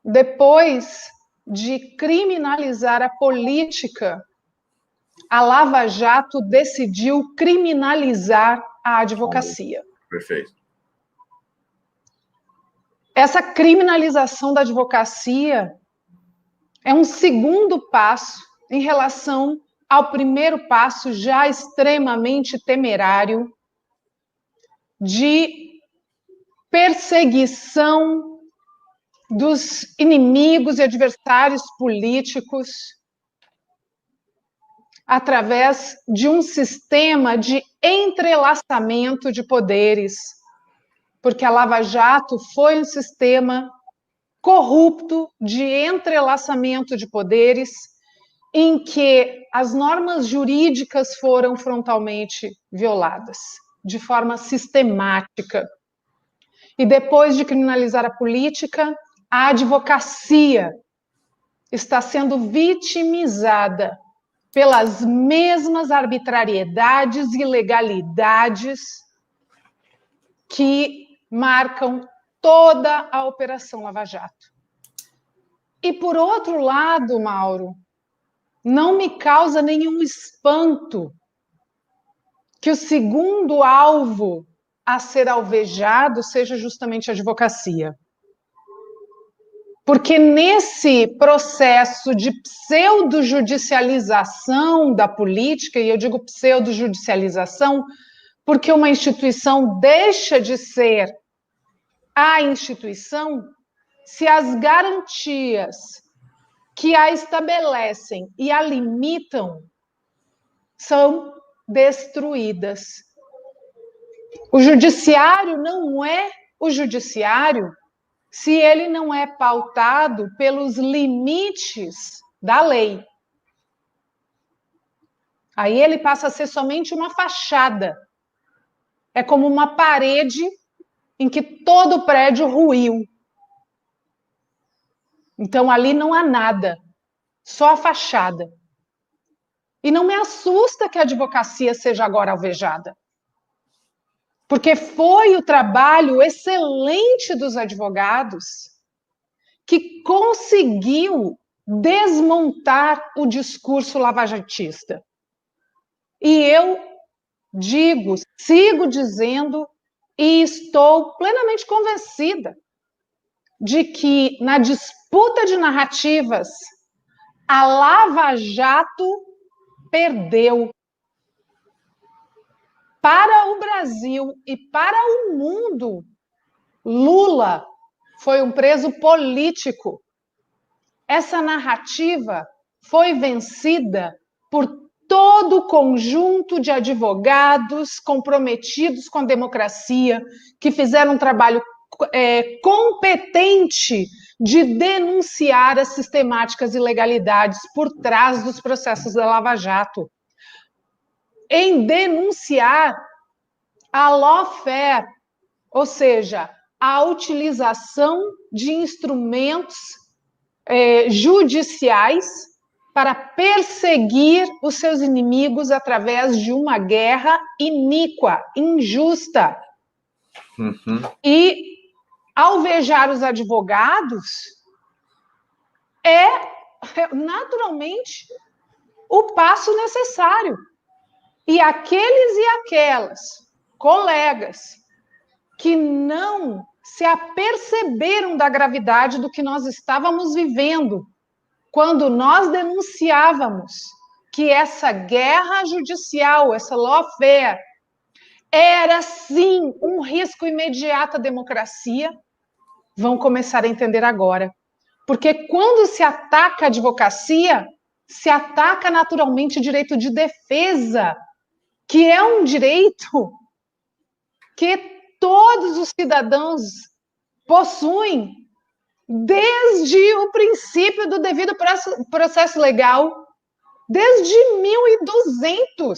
depois de criminalizar a política, a Lava Jato decidiu criminalizar a advocacia. Perfeito. Essa criminalização da advocacia é um segundo passo em relação ao primeiro passo já extremamente temerário de perseguição dos inimigos e adversários políticos através de um sistema de entrelaçamento de poderes, porque a Lava Jato foi um sistema corrupto de entrelaçamento de poderes, em que as normas jurídicas foram frontalmente violadas, de forma sistemática. E depois de criminalizar a política, a advocacia está sendo vitimizada pelas mesmas arbitrariedades e ilegalidades que marcam toda a Operação Lava Jato. E, por outro lado, Mauro, não me causa nenhum espanto que o segundo alvo a ser alvejado seja justamente a advocacia. Porque nesse processo de pseudojudicialização da política, e eu digo pseudojudicialização porque uma instituição deixa de ser a instituição se as garantias que a estabelecem e a limitam são destruídas. O judiciário não é o judiciário se ele não é pautado pelos limites da lei. Aí ele passa a ser somente uma fachada. É como uma parede em que todo o prédio ruiu. Então, ali não há nada, só a fachada. E não me assusta que a advocacia seja agora alvejada. Porque foi o trabalho excelente dos advogados que conseguiu desmontar o discurso lavajatista. E eu digo, sigo dizendo e estou plenamente convencida de que na disputa de narrativas a Lava Jato perdeu. Para o Brasil e para o mundo, Lula foi um preso político. Essa narrativa foi vencida por todo o conjunto de advogados comprometidos com a democracia, que fizeram um trabalho competente de denunciar as sistemáticas ilegalidades por trás dos processos da Lava Jato. Em denunciar a lawfare, ou seja, a utilização de instrumentos judiciais para perseguir os seus inimigos através de uma guerra iníqua, injusta. Uhum. E alvejar os advogados é naturalmente o passo necessário. E aqueles e aquelas colegas que não se aperceberam da gravidade do que nós estávamos vivendo quando nós denunciávamos que essa guerra judicial, essa lawfare, era sim um risco imediato à democracia, vão começar a entender agora. Porque quando se ataca a advocacia, se ataca naturalmente o direito de defesa, que é um direito que todos os cidadãos possuem desde o princípio do devido processo legal, desde 1200.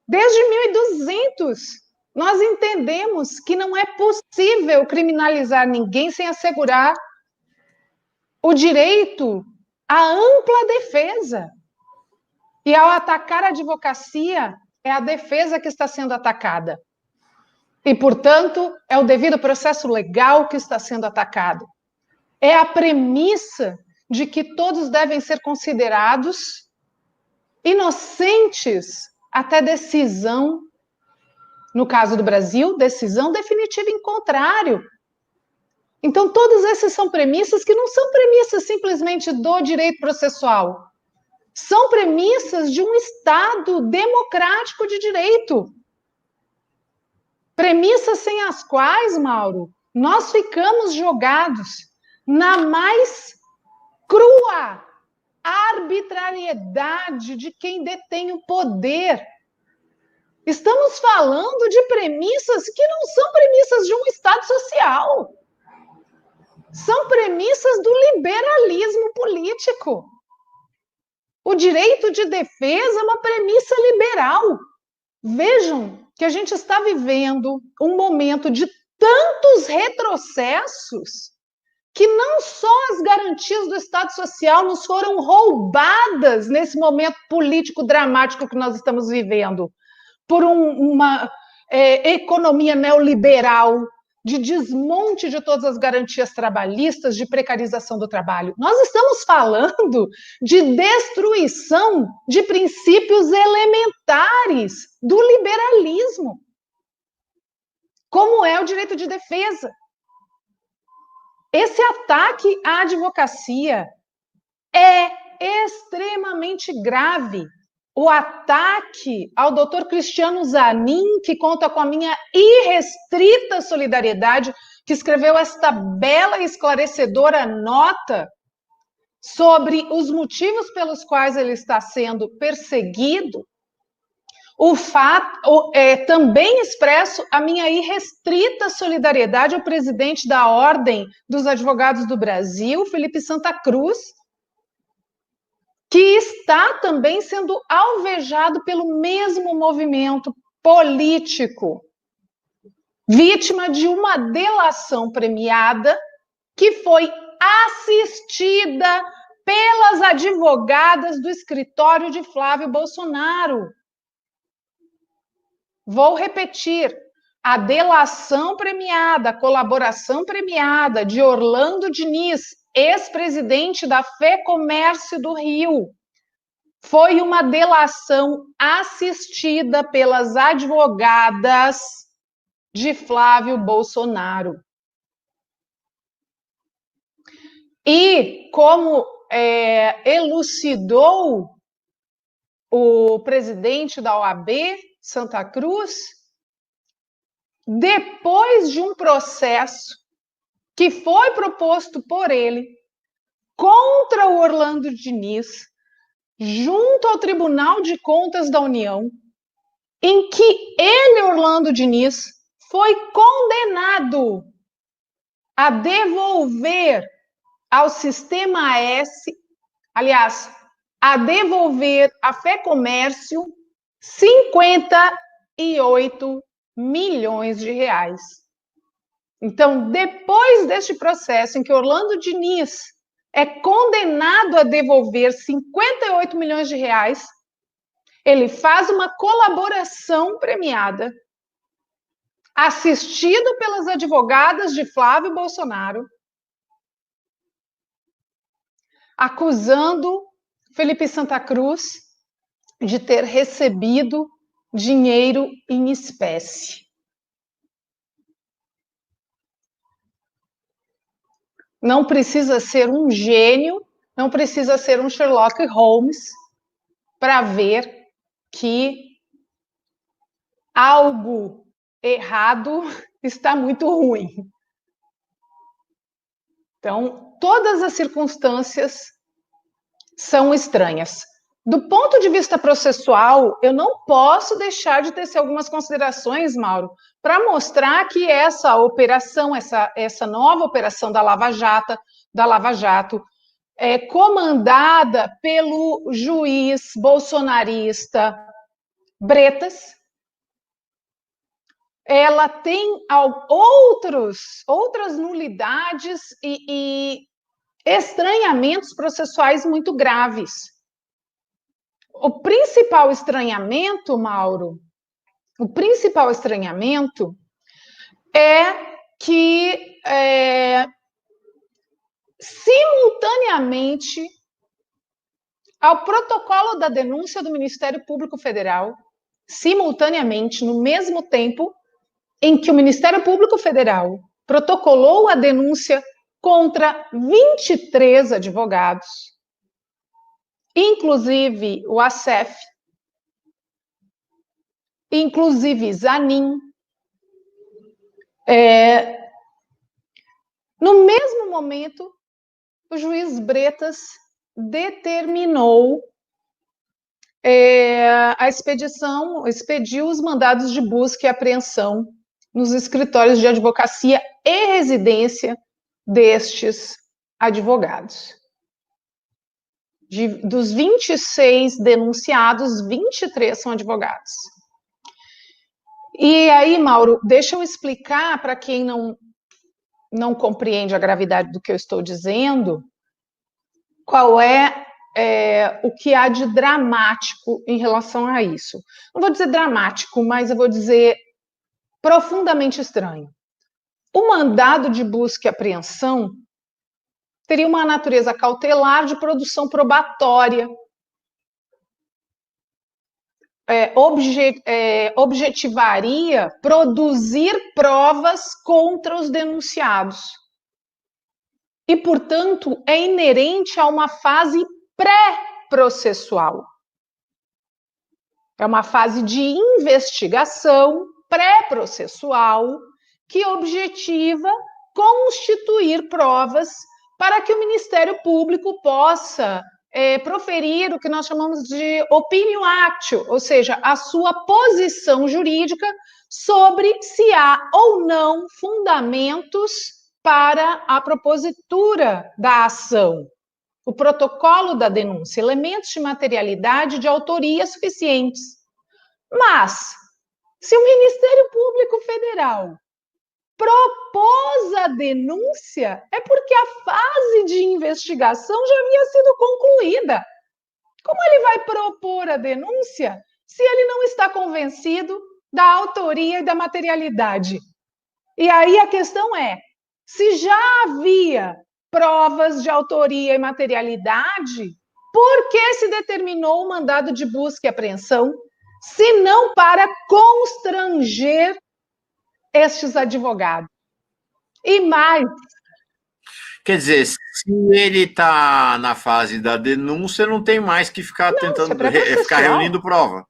Desde 1200, nós entendemos que não é possível criminalizar ninguém sem assegurar o direito à ampla defesa. E ao atacar a advocacia, é a defesa que está sendo atacada. E, portanto, é o devido processo legal que está sendo atacado. É a premissa de que todos devem ser considerados inocentes até decisão, no caso do Brasil, decisão definitiva em contrário. Então, todas essas são premissas que não são premissas simplesmente do direito processual. São premissas de um Estado democrático de direito. Premissas sem as quais, Mauro, nós ficamos jogados na mais crua arbitrariedade de quem detém o poder. Estamos falando de premissas que não são premissas de um Estado social. São premissas do liberalismo político. O direito de defesa é uma premissa liberal. Vejam que a gente está vivendo um momento de tantos retrocessos que não só as garantias do Estado Social nos foram roubadas nesse momento político dramático que nós estamos vivendo, por uma economia neoliberal de desmonte de todas as garantias trabalhistas, de precarização do trabalho. Nós estamos falando de destruição de princípios elementares do liberalismo, como é o direito de defesa. Esse ataque à advocacia é extremamente grave. O ataque ao doutor Cristiano Zanin, que conta com a minha irrestrita solidariedade, que escreveu esta bela e esclarecedora nota sobre os motivos pelos quais ele está sendo perseguido, também expresso a minha irrestrita solidariedade ao presidente da Ordem dos Advogados do Brasil, Felipe Santa Cruz, que está também sendo alvejado pelo mesmo movimento político, vítima de uma delação premiada que foi assistida pelas advogadas do escritório de Flávio Bolsonaro. Vou repetir, a delação premiada, a colaboração premiada de Orlando Diniz, ex-presidente da FEComércio do Rio, foi uma delação assistida pelas advogadas de Flávio Bolsonaro. E, como elucidou o presidente da OAB, Santa Cruz, depois de um processo que foi proposto por ele contra o Orlando Diniz, junto ao Tribunal de Contas da União, em que ele, Orlando Diniz, foi condenado a devolver ao Sistema S, aliás, a devolver à FEComércio 58 milhões de reais. Então, depois deste processo em que Orlando Diniz é condenado a devolver 58 milhões de reais, ele faz uma colaboração premiada, assistido pelas advogadas de Flávio Bolsonaro, acusando Felipe Santa Cruz de ter recebido dinheiro em espécie. Não precisa ser um gênio, não precisa ser um Sherlock Holmes para ver que algo errado está muito ruim. Então, todas as circunstâncias são estranhas. Do ponto de vista processual, eu não posso deixar de tecer algumas considerações, Mauro, para mostrar que essa operação, essa nova operação da Lava Jato, comandada pelo juiz bolsonarista Bretas, ela tem outras nulidades e estranhamentos processuais muito graves. O principal estranhamento, Mauro, é que, simultaneamente ao protocolo da denúncia do Ministério Público Federal, simultaneamente, no mesmo tempo em que o Ministério Público Federal protocolou a denúncia contra 23 advogados, inclusive o ASEF, inclusive Zanin, no mesmo momento, o juiz Bretas determinou a expedição, expediu os mandados de busca e apreensão nos escritórios de advocacia e residência destes advogados. Dos 26 denunciados, 23 são advogados. E aí, Mauro, deixa eu explicar para quem não compreende a gravidade do que eu estou dizendo, qual é o que há de dramático em relação a isso. Não vou dizer dramático, mas eu vou dizer profundamente estranho. O mandado de busca e apreensão teria uma natureza cautelar de produção probatória, objetivaria produzir provas contra os denunciados. E, portanto, é inerente a uma fase pré-processual. É uma fase de investigação pré-processual que objetiva constituir provas para que o Ministério Público possa proferir o que nós chamamos de opinião actio, ou seja, a sua posição jurídica sobre se há ou não fundamentos para a propositura da ação. O protocolo da denúncia, elementos de materialidade de autoria suficientes. Mas, se o Ministério Público Federal propôs a denúncia, é porque a fase de investigação já havia sido concluída. Como ele vai propor a denúncia se ele não está convencido da autoria e da materialidade? E aí a questão é, se já havia provas de autoria e materialidade, por que se determinou o mandado de busca e apreensão, se não para constranger estes advogados? E mais... Quer dizer, se ele está na fase da denúncia, não tem mais que ficar tentando ficar reunindo prova.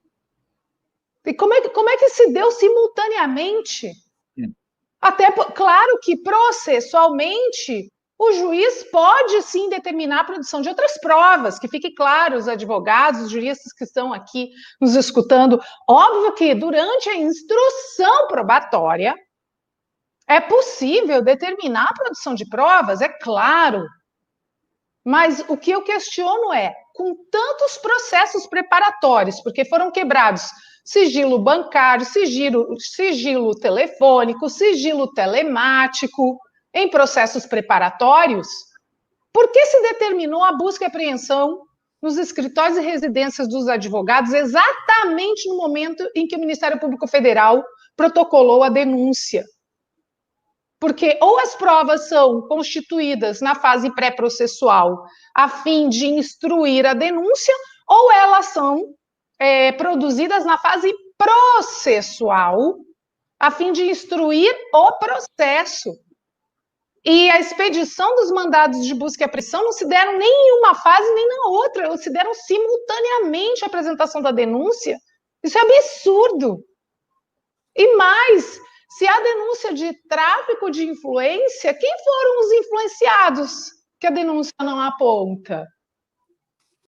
E como é que se deu simultaneamente? Até, claro que processualmente o juiz pode sim determinar a produção de outras provas, que fique claro, os advogados, os juristas que estão aqui nos escutando. Óbvio que durante a instrução probatória é possível determinar a produção de provas, é claro. Mas o que eu questiono é, com tantos processos preparatórios, porque foram quebrados sigilo bancário, sigilo telefônico, sigilo telemático, em processos preparatórios, por que se determinou a busca e apreensão nos escritórios e residências dos advogados exatamente no momento em que o Ministério Público Federal protocolou a denúncia? Porque ou as provas são constituídas na fase pré-processual a fim de instruir a denúncia, ou elas são produzidas na fase processual a fim de instruir o processo. E a expedição dos mandados de busca e apreensão não se deram nem em uma fase nem na outra, eles se deram simultaneamente à apresentação da denúncia. Isso é absurdo. E mais, se há denúncia de tráfico de influência, quem foram os influenciados que a denúncia não aponta?